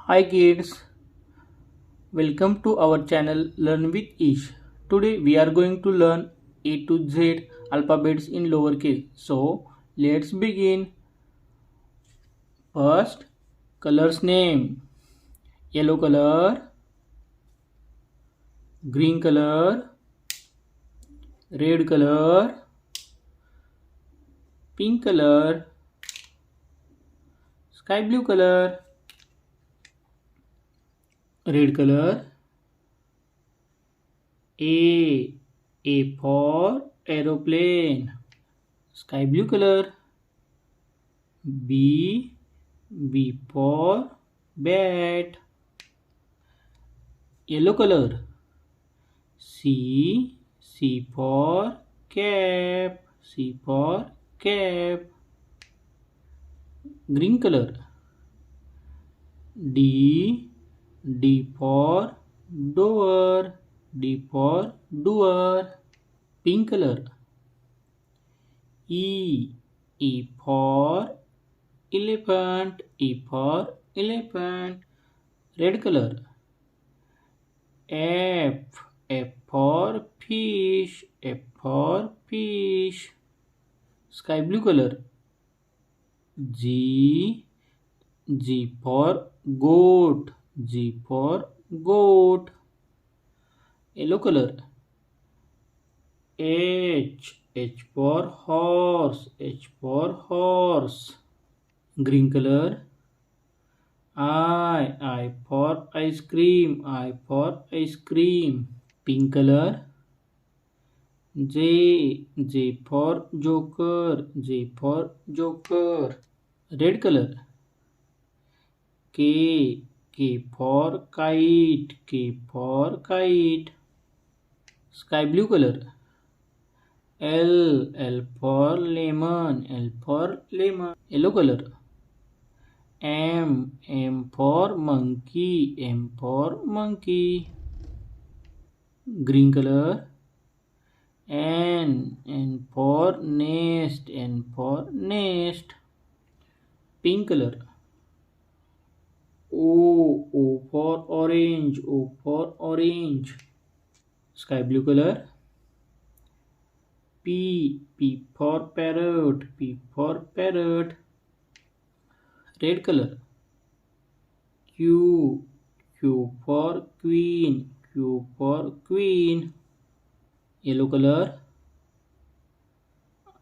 Hi kids, welcome to our channel Learn with Ish. Today we are going to learn A to Z alphabets in lowercase. So let's begin. First, colors name. Yellow color, green color, red color, pink color, sky blue color, red color. A. A for aeroplane. Sky blue color. B. B for bat. Yellow color. C. C for cap. C for cap. Green color. D. D for door. D for door. Pink color. E. E for elephant. E for elephant. Red color. F. F for fish. F for fish. Sky blue color. G. G for goat. G for goat. Yellow color. H. H for horse. H for horse. Green color. I for ice cream. I for ice cream. Pink color. J. J for joker. J for joker. Red color. K. K for kite. K for kite. Sky blue color. L. L for lemon. L for lemon. Yellow color. M. M for monkey. M for monkey. Green color. N. N for nest. N for nest. Pink color. O. O for orange. O for orange. Sky blue color. P. P for parrot. P for parrot. Red color. Q. Q for queen. Q for queen. Yellow color.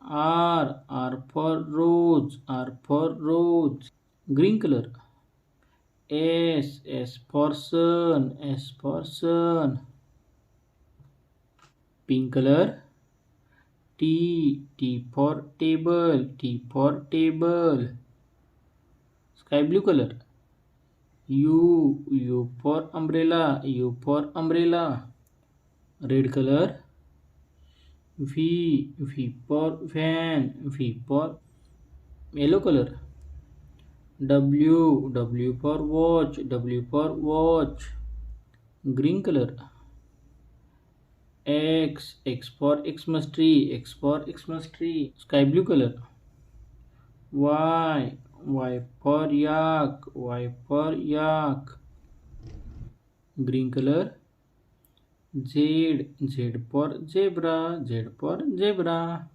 R. R for rose. R for rose. Green color. S. S for sun. S for sun. Pink color. T. T for table. T for table. Sky blue color. U. U for umbrella. U for umbrella. Red color. V. V for van. V for yellow color. W. W for watch. W for watch. Green color. X. X for Xmas tree. X for Xmas tree. Sky blue color. Y. Y for yak. Y for yak. Green color. Z. Z for zebra. Z for zebra.